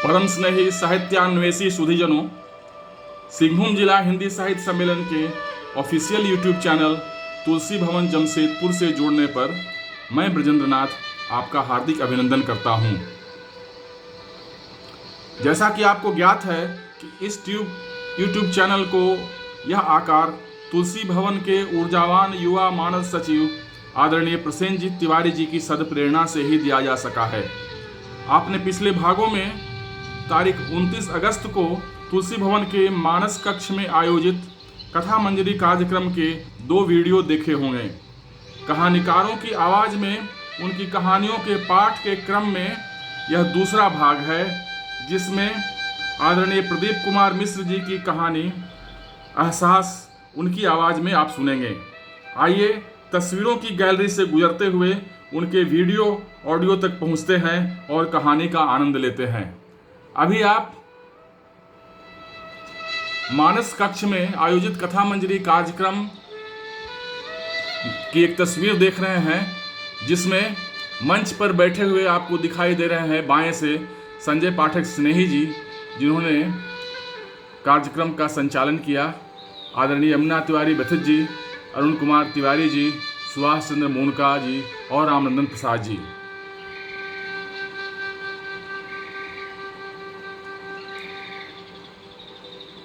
परम स्नेही साहित्यान्वेषी सुधीजनों, सिंहभूम जिला हिंदी साहित्य सम्मेलन के ऑफिशियल यूट्यूब चैनल तुलसी भवन जमशेदपुर से जुड़ने पर मैं ब्रजेंद्र नाथ आपका हार्दिक अभिनंदन करता हूं। जैसा कि आपको ज्ञात है कि इस यूट्यूब चैनल को यह आकार तुलसी भवन के ऊर्जावान युवा मानस सचिव आदरणीय प्रसेनजीत तिवारी जी की सदप्रेरणा से ही दिया जा सका है। आपने पिछले भागों में तारीख 29 अगस्त को तुलसी भवन के मानस कक्ष में आयोजित कथा मंजरी कार्यक्रम के 2 वीडियो देखे होंगे। कहानीकारों की आवाज़ में उनकी कहानियों के पाठ के क्रम में यह दूसरा भाग है, जिसमें आदरणीय प्रदीप कुमार मिश्र जी की कहानी एहसास उनकी आवाज़ में आप सुनेंगे। आइए तस्वीरों की गैलरी से गुजरते हुए उनके वीडियो ऑडियो तक पहुंचते हैं और कहानी का आनंद लेते हैं। अभी आप मानस कक्ष में आयोजित कथा मंजरी कार्यक्रम की एक तस्वीर देख रहे हैं, जिसमें मंच पर बैठे हुए आपको दिखाई दे रहे हैं बाएं से संजय पाठक स्नेही जी, जिन्होंने कार्यक्रम का संचालन किया। आदरणीय यमुना तिवारी बथित जी, अरुण कुमार तिवारी जी, सुभाष चंद्र मोनका जी और रामनंदन प्रसाद जी।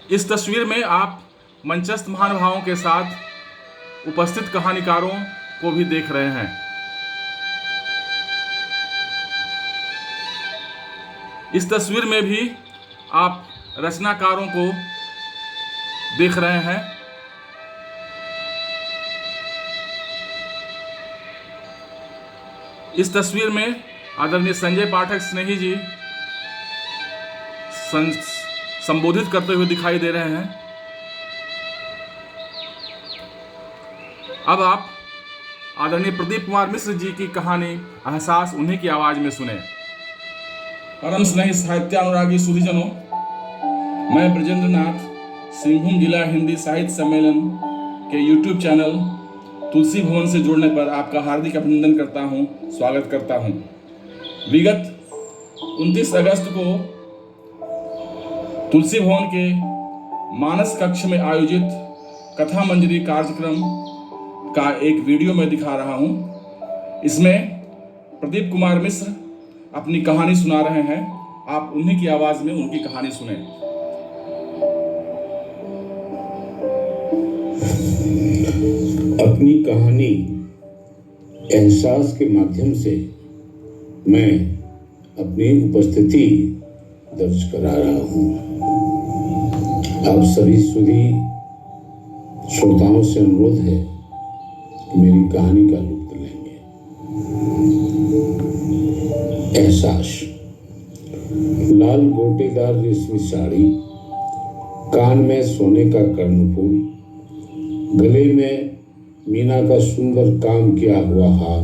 इस तस्वीर में आप मंचस्थ महानुभावों के साथ उपस्थित कहानीकारों को भी देख रहे हैं। इस तस्वीर में भी आप रचनाकारों को देख रहे हैं। इस तस्वीर में आदरणीय संजय पाठक स्नेही जी संबोधित करते हुए दिखाई दे रहे हैं। अब आप आदरणीय प्रदीप कुमार मिश्र जी की कहानी एहसास उन्हीं की आवाज में सुने। परम स्नेही साहित्यानुरागी सुधीजनों, मैं ब्रजेंद्र नाथ सिंहभूम जिला हिंदी साहित्य सम्मेलन के यूट्यूब चैनल तुलसी भवन से जुड़ने पर आपका हार्दिक अभिनंदन करता हूं, स्वागत करता हूं। विगत 29 अगस्त को तुलसी भवन के मानस कक्ष में आयोजित कथा मंजरी कार्यक्रम का एक वीडियो मैं दिखा रहा हूं। इसमें प्रदीप कुमार मिश्र अपनी कहानी सुना रहे हैं। आप उन्हीं की आवाज में उनकी कहानी सुने। अपनी कहानी एहसास के माध्यम से मैं अपनी उपस्थिति दर्ज करा रहा हूँ। आप सभी सुधी श्रोताओं से अनुरोध है कि मेरी कहानी का लुत्फ लेंगे। एहसास। लाल गोटेदार रेशमी साड़ी, कान में सोने का कर्णफूल, गले में मीना का सुंदर काम किया हुआ हार,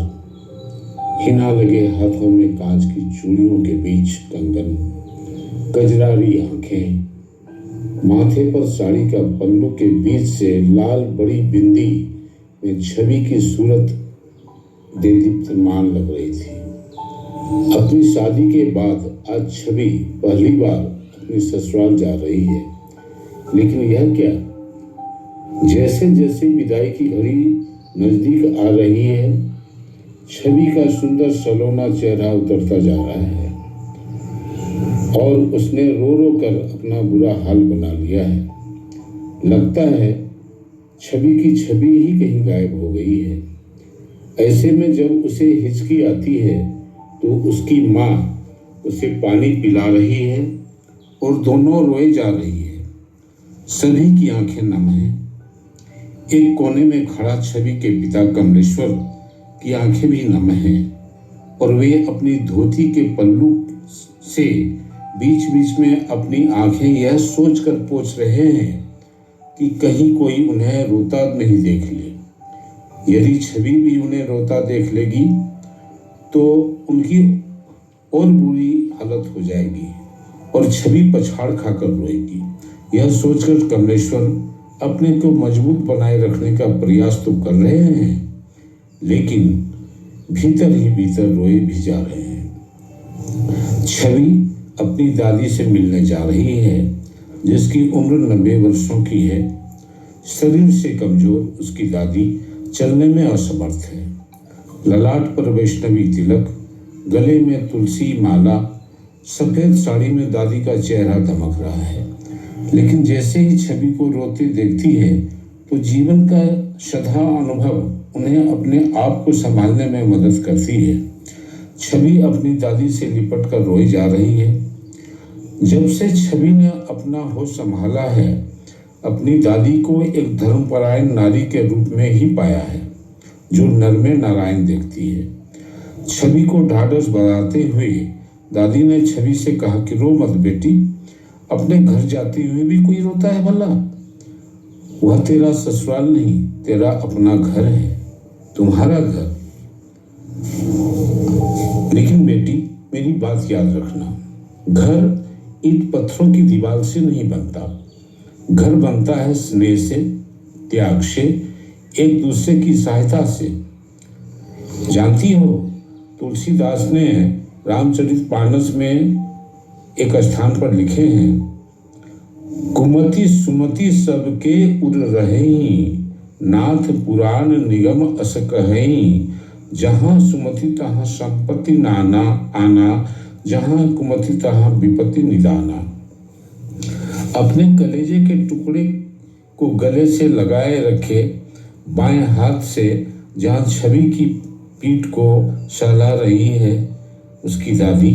हिना लगे हाथों में कांच की चूड़ियों के बीच कंगन, कजरारी आंखें, माथे पर साड़ी का पल्लू के बीच से लाल बड़ी बिंदी में छवि की सूरत देदीप्यमान लग रही थी। अपनी शादी के बाद आज छवि पहली बार अपनी ससुराल जा रही है, लेकिन यह क्या, जैसे जैसे विदाई की घड़ी नजदीक आ रही है, छवि का सुंदर सलोना चेहरा उतरता जा रहा है और उसने रो रो कर अपना बुरा हाल बना लिया है। लगता है छवि की छवि ही कहीं गायब हो गई है। ऐसे में जब उसे हिचकी आती है तो उसकी माँ उसे पानी पिला रही है और दोनों रोए जा रही है। सभी की आंखें नम हैं। एक कोने में खड़ा छवि के पिता कमलेश्वर की आंखें भी नम हैं और वे अपनी धोती के पल्लू से बीच बीच में अपनी आंखें यह सोचकर पोंछ रहे हैं कि कहीं कोई उन्हें रोता नहीं देख ले। यदि छवि भी उन्हें रोता देख लेगी तो उनकी और बुरी हालत हो जाएगी और छवि पछाड़ खाकर रोएगी। यह सोचकर कमलेश्वर अपने को मजबूत बनाए रखने का प्रयास तो कर रहे हैं, लेकिन भीतर ही भीतर रोए भी जा रहे हैं। छवि अपनी दादी से मिलने जा रही है, जिसकी उम्र 90 वर्षों की है। शरीर से कमजोर उसकी दादी चलने में असमर्थ है। ललाट पर वैष्णवी तिलक, गले में तुलसी माला, सफेद साड़ी में दादी का चेहरा दमक रहा है। लेकिन जैसे ही छवि को रोते देखती है तो जीवन का सधा अनुभव उन्हें अपने आप को संभालने में मदद करती है। छवि अपनी दादी से लिपट कर रोई जा रही है। जब से छवि ने अपना होश संभाला है, अपनी दादी को एक धर्मपरायण नारी के रूप में ही पाया है, जो नर में नारायण देखती है। छवि को ढाढ़स बढ़ाते हुए दादी ने छवि से कहा कि रो मत बेटी, अपने घर जाते हुए भी कोई रोता है भला? वह तेरा ससुराल नहीं, तेरा अपना घर है, तुम्हारा घर। लेकिन बेटी, मेरी बात याद रखना, घर ईंट पत्थरों की दीवार से नहीं बनता। घर बनता है स्नेह से, त्याग से, एक दूसरे की सहायता से। जानती हो, तुलसीदास ने रामचरितमानस में एक स्थान पर लिखे हैं, कुमति सुमति सबके उर रहे, नाथ पुराण निगम अस कहें, जहाँ सुमति तहाँ संपत्ति नाना आना, जहाँ कुमति तहाँ विपत्ति निदाना। अपने कलेजे के टुकड़े को गले से लगाए रखे बाएं हाथ से जहाँ छवि की पीठ को सहला रही है उसकी दादी,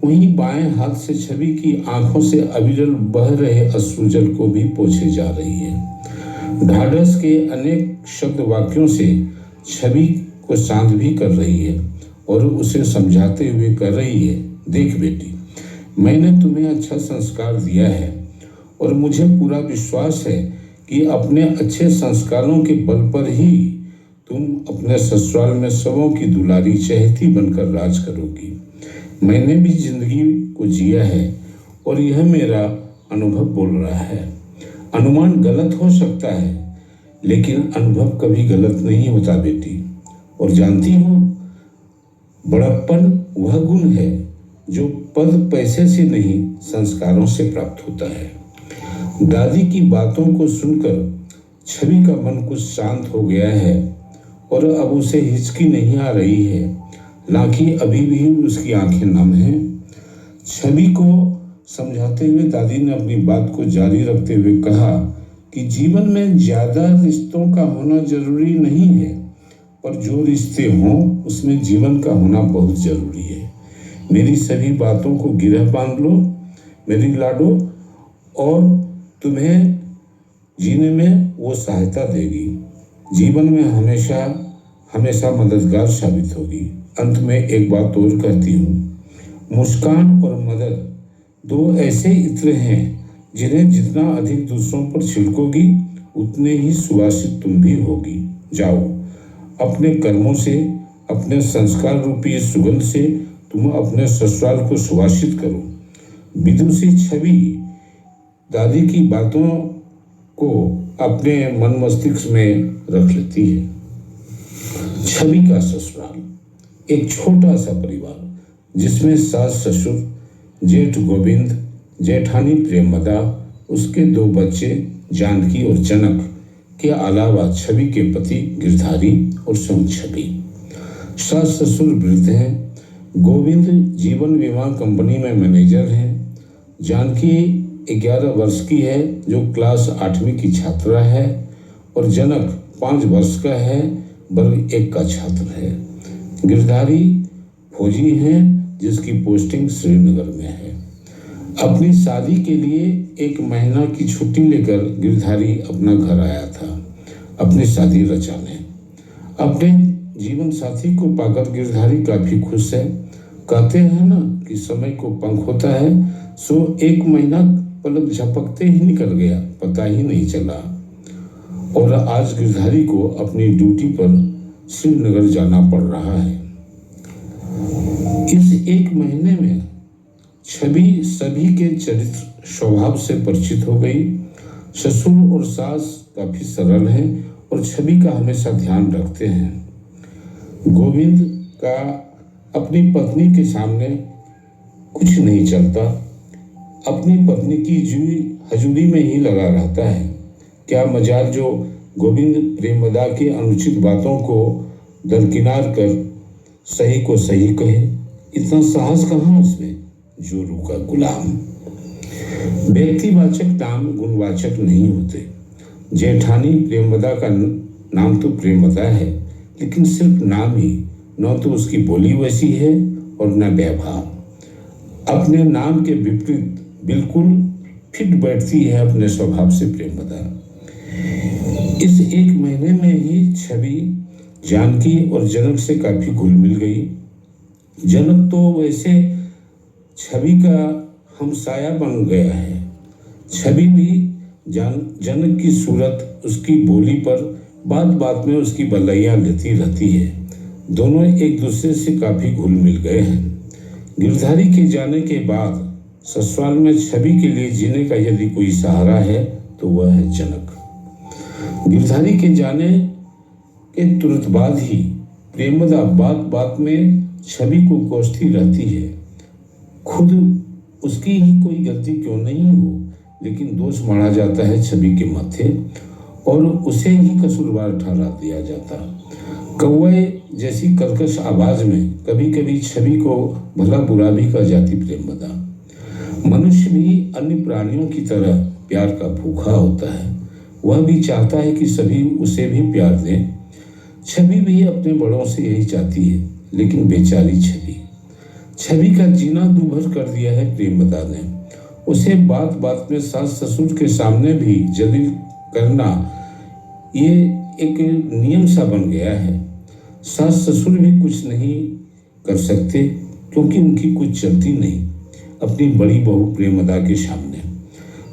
वहीं बाएं हाथ से छवि की आंखों से अविरल बह रहे अश्रुजल को भी पोंछे जा रही है। ढाढ़स के अनेक शब्द वाक्यों से छवि को शांत भी कर रही है और उसे समझाते हुए कर रही है, देख बेटी, मैंने तुम्हें अच्छा संस्कार दिया है और मुझे पूरा विश्वास है कि अपने अच्छे संस्कारों के बल पर ही तुम अपने ससुराल में सबों की दुलारी चहेती बनकर राज करोगी। मैंने भी जिंदगी को जिया है और यह मेरा अनुभव बोल रहा है। अनुमान गलत हो सकता है, लेकिन अनुभव कभी गलत नहीं होता बेटी। और जानती हो, बड़प्पन वह गुण है जो पद पैसे से नहीं, संस्कारों से प्राप्त होता है। दादी की बातों को सुनकर छवि का मन कुछ शांत हो गया है और अब उसे हिचकी नहीं आ रही है, लाखी अभी भी उसकी आंखें नम हैं। छवि को समझाते हुए दादी ने अपनी बात को जारी रखते हुए कहा कि जीवन में ज्यादा रिश्तों का होना जरूरी नहीं है, पर जो रिश्ते हों उसमें जीवन का होना बहुत जरूरी है। मेरी सभी बातों को गिरह बांध लो मेरी लाडो, और तुम्हें जीने में वो सहायता देगी, जीवन में हमेशा हमेशा मददगार साबित होगी। अंत में एक बात और कहती हूँ, मुस्कान और मदद दो ऐसे इत्र हैं जिन्हें जितना अधिक दूसरों पर छिड़कोगी उतने ही सुवासित तुम भी होगी। जाओ, अपने कर्मों से, अपने संस्कार रूपी सुगंध से तुम अपने ससुराल को सुवासित करो। विदुषी छवि दादी की बातों को अपने मन मस्तिष्क में रख लेती है। छवि का ससुराल एक छोटा सा परिवार जिसमें सास ससुर, जेठ गोविंद, जेठानी प्रेमदा, उसके दो बच्चे जानकी और जनक के अलावा छवि के पति गिरधारी और स्वयं छवि। सास ससुर वृद्ध हैं। गोविंद जीवन बीमा कंपनी में मैनेजर हैं। जानकी 11 वर्ष की है जो क्लास 8वीं की छात्रा है, और जनक 5 वर्ष का है, वर्ग 1 का छात्र है। गिरधारी फौजी हैं जिसकी पोस्टिंग श्रीनगर में है। अपनी शादी के लिए 1 महीना की छुट्टी लेकर गिरधारी अपना घर आया था अपनी शादी रचाने। अपने जीवन साथी को पाकर गिरधारी काफी खुश है। कहते हैं ना कि समय को पंख होता है, सो 1 महीना पलक झपकते ही निकल गया, पता ही नहीं चला। और आज गिरधारी को अपनी ड्यूटी पर श्रीनगर जाना पड़ रहा है। इस 1 महीने में छवि सभी के चरित्र स्वभाव से परिचित हो गई। ससुर और सास काफी सरल हैं और छवि का हमेशा ध्यान रखते हैं। गोविंद का अपनी पत्नी के सामने कुछ नहीं चलता, अपनी पत्नी की हजूरी में ही लगा रहता है। क्या मजाल जो गोविंद प्रेमदा की अनुचित बातों को दरकिनार कर सही को सही कहे। इतना साहस कहाँ उसमें, जोरू का गुलाम। व्यक्तिवाचक नाम गुणवाचक नहीं होते। जेठानी प्रेमदा का नाम तो प्रेमदा है, लेकिन सिर्फ नाम ही, न तो उसकी बोली वैसी है और न व्यवहार। अपने नाम के विपरीत बिल्कुल फिट बैठती है अपने स्वभाव से प्रेमदा। इस एक महीने में ही छवि जानकी और जनक से काफी घुल मिल गई। जनक तो वैसे छवि का हमसाया बन गया है। छवि भी जनक की सूरत, उसकी बोली पर बात बात में उसकी बलैया लेती रहती है। दोनों एक दूसरे से काफी घुल मिल गए हैं। गिरधारी के जाने के बाद ससुराल में छवि के लिए जीने का यदि कोई सहारा है तो वह है जनक। गिरधारी के जाने के तुरंत बाद ही प्रेमदा बात बात में छवि को कोसती रहती है। खुद उसकी ही कोई गलती क्यों नहीं हो, लेकिन दोष मारा जाता है छवि के माथे और उसे ही कसूरवार ठहरा दिया जाता। कौवे जैसी कर्कश आवाज में कभी कभी छवि को भला बुरा भी कह जाती प्रेमदा। मनुष्य भी अन्य प्राणियों की तरह प्यार का भूखा होता है। वह भी चाहता है कि सभी उसे भी प्यार दें। छवि भी अपने बड़ों से यही चाहती है, लेकिन बेचारी छवि का जीना दूभर कर दिया है प्रेमदा ने। उसे बात बात में सास ससुर के सामने भी जलील करना ये एक नियम सा बन गया है। सास ससुर भी कुछ नहीं कर सकते, क्योंकि उनकी कुछ चलती नहीं अपनी बड़ी बहू प्रेमदा के सामने।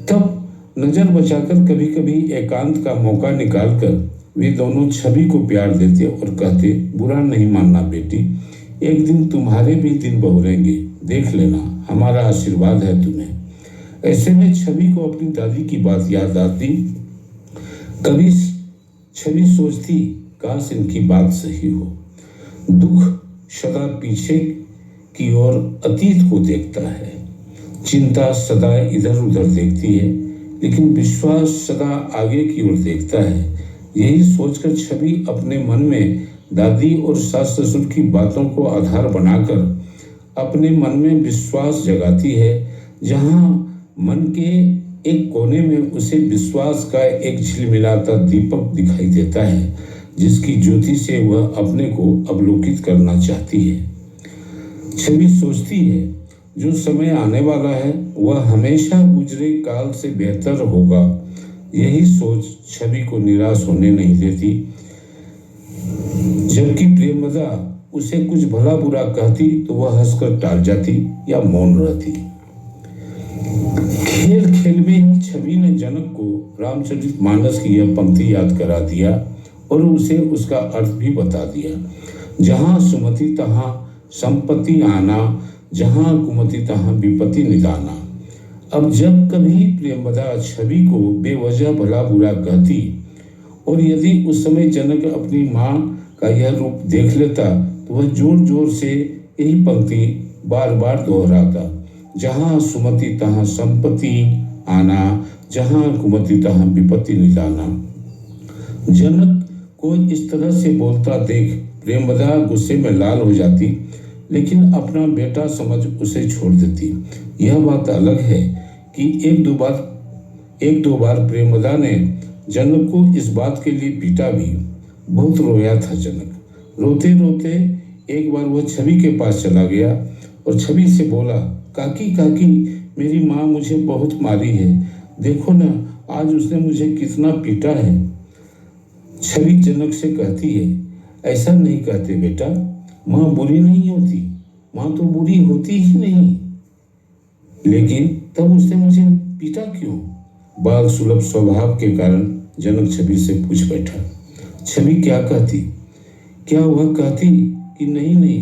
तब नजर बचाकर कभी कभी एकांत का मौका निकालकर वे दोनों छवि को प्यार देते और कहते, बुरा नहीं मानना बेटी, एक दिन तुम्हारे भी दिन बहुरेंगे, देख लेना, हमारा आशीर्वाद है तुम्हें। ऐसे में छवि को अपनी दादी की बात याद आती। कभी छवि सोचती, काश इनकी बात सही हो। दुख सदा पीछे की ओर अतीत को देखता है, चिंता सदा इधर उधर देखती है, लेकिन विश्वास सदा आगे की ओर देखता है। यही सोचकर छवि अपने मन में दादी और सास ससुर की बातों को आधार बनाकर अपने मन में विश्वास जगाती है। जहां मन के एक कोने में उसे विश्वास का एक झिलमिलाता दीपक दिखाई देता है, जिसकी ज्योति से वह अपने को अवलोकित करना चाहती है। छवि सोचती है, जो समय आने वाला है वह हमेशा गुजरे काल से बेहतर होगा। यही सोच छवि को निराश होने नहीं देती। जबकि प्रेमदा उसे कुछ भला बुरा कहती तो वह हंसकर टाल जाती या मौन रहती। खेल खेल में ही छवि ने जनक को रामचरितमानस की यह पंक्ति याद करा दिया और उसे उसका अर्थ भी बता दिया। जहां सुमति तहां संपत्ति आना, जहां कुमति तहां विपत्ति निदाना। अब जब कभी प्रेमदा छवि को बेवजह भला बुरा कहती और यदि उस समय जनक अपनी माँ का यह रूप देख लेता तो वह जोर जोर से यही पंक्ति बार बार दोहराता, जहां सुमति तहां संपत्ति आना, जहां कुमति तहां विपत्ति निदाना। जनक को इस तरह से बोलता देख प्रेमदा गुस्से में लाल हो जाती, लेकिन अपना बेटा समझ उसे छोड़ देती। यह बात अलग है कि एक दो बार प्रेमदा ने जनक को इस बात के लिए पीटा भी। बहुत रोया था जनक। रोते रोते एक बार वह छवि के पास चला गया और छवि से बोला, काकी काकी, मेरी माँ मुझे बहुत मारी है, देखो ना आज उसने मुझे कितना पीटा है। छवि जनक से कहती है, ऐसा नहीं कहते बेटा, माँ बुरी नहीं होती, माँ तो बुरी होती ही नहीं, लेकिन तब उसने मुझे पीटा क्यों? बाल सुलभ स्वभाव के कारण जनक छवि से पूछ बैठा। छवि क्या कहती? क्या वह कहती कि नहीं,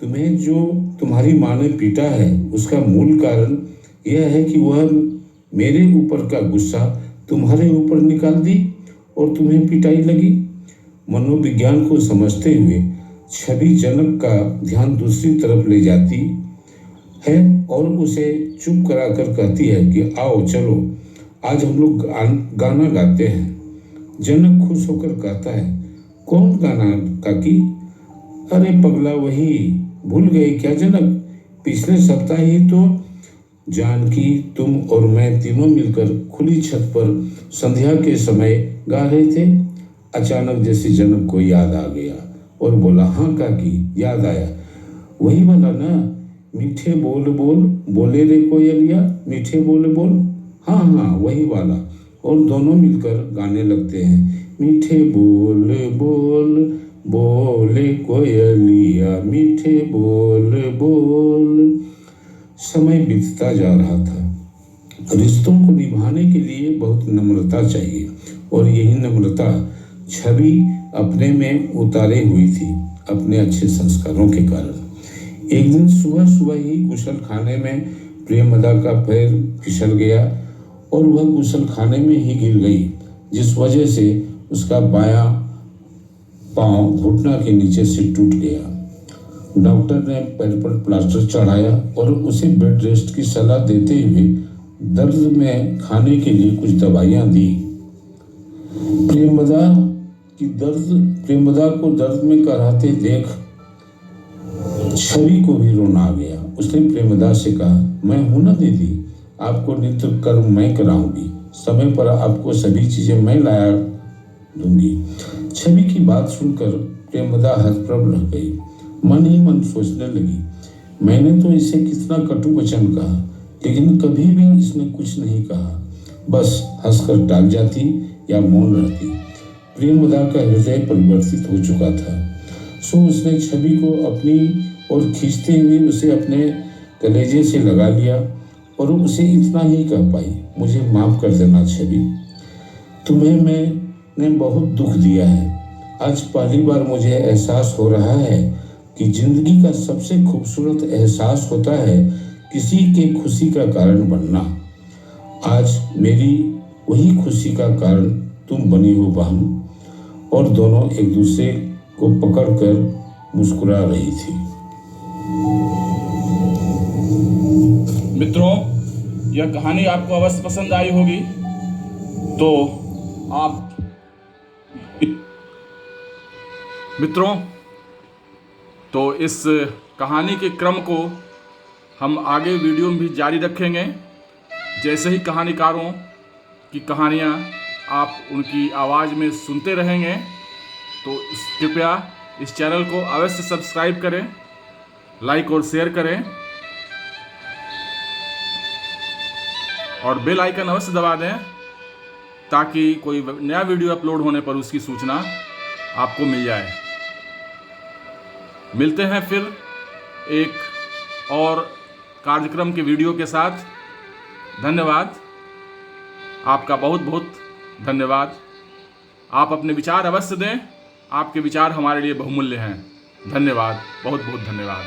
तुम्हें जो तुम्हारी माँ ने पीटा है उसका मूल कारण यह है कि वह मेरे ऊपर का गुस्सा तुम्हारे ऊपर निकाल दी और तुम्हें पिटाई लगी। मनोविज्ञान को समझते हुए छवि जनक का ध्यान दूसरी तरफ ले जाती है और उसे चुप कराकर कहती है कि आओ चलो आज हम लोग गाना गाते हैं। जनक खुश होकर कहता है, कौन गाना काकी? अरे पगला वही, भूल गए क्या जनक? पिछले सप्ताह ही तो जानकी, तुम और मैं तीनों मिलकर खुली छत पर संध्या के समय गा रहे थे। अचानक जैसे जनक को याद आ गया और बोला, हाँ काकी याद आया, वही वाला ना, मीठे बोल बोल बोले रे कोयलिया, मीठे बोल बोल। हाँ हाँ वही वाला। और दोनों मिलकर गाने लगते हैं, मीठे बोल बोल बोले कोयलिया, मीठे बोल बोल। समय बीतता जा रहा था। रिश्तों को निभाने के लिए बहुत नम्रता चाहिए और यही नम्रता छवि अपने में उतारे हुई थी अपने अच्छे संस्कारों के कारण। एक दिन सुबह सुबह ही गुसल खाने में प्रेमदा का पैर फिसल गया और वह गुसल खाने में ही गिर गई, जिस वजह से उसका बायां पांव घुटना के नीचे से टूट गया। डॉक्टर ने पैर पर प्लास्टर चढ़ाया और उसे बेड रेस्ट की सलाह देते हुए दर्द में खाने के लिए कुछ दवाइयां दी। प्रेमदा को दर्द में कराहते देख छवि को भी रोना आ गया। उसने प्रेमदा से कहा, मैं हूं ना दीदी, आपको नित्य कर्म मैं कराऊंगी, समय पर आपको सभी चीजें मैं लाया दूंगी। छवि की बात सुनकर प्रेमदा हतप्रभ रह गई। मन ही मन सोचने लगी, मैंने तो इसे कितना कटु वचन कहा, लेकिन कभी भी इसने कुछ नहीं कहा, बस हंसकर टाल जाती या मौन रहती। प्रेमदा का हृदय परिवर्तित हो चुका था, सो उसने छवि को अपनी ओर खींचते हुए उसे अपने कलेजे से लगा लिया और उसे इतना ही कह पाई, मुझे माफ कर देना छवि, तुम्हें मैंने बहुत दुख दिया है। आज पहली बार मुझे एहसास हो रहा है कि जिंदगी का सबसे खूबसूरत एहसास होता है किसी के खुशी का कारण बनना। आज मेरी वही खुशी का कारण तुम बनी हो बहन। और दोनों एक दूसरे को पकड़कर मुस्कुरा रही थी। मित्रों, यह कहानी आपको अवश्य पसंद आई होगी, तो आप मित्रों तो इस कहानी के क्रम को हम आगे वीडियो में भी जारी रखेंगे। जैसे ही कहानीकारों की कहानियाँ आप उनकी आवाज़ में सुनते रहेंगे, तो कृपया इस चैनल को अवश्य सब्सक्राइब करें, लाइक और शेयर करें और बेल आइकन अवश्य दबा दें ताकि कोई नया वीडियो अपलोड होने पर उसकी सूचना आपको मिल जाए। मिलते हैं फिर एक और कार्यक्रम के वीडियो के साथ। धन्यवाद, आपका बहुत बहुत धन्यवाद। आप अपने विचार अवश्य दें, आपके विचार हमारे लिए बहुमूल्य हैं। धन्यवाद, बहुत बहुत धन्यवाद।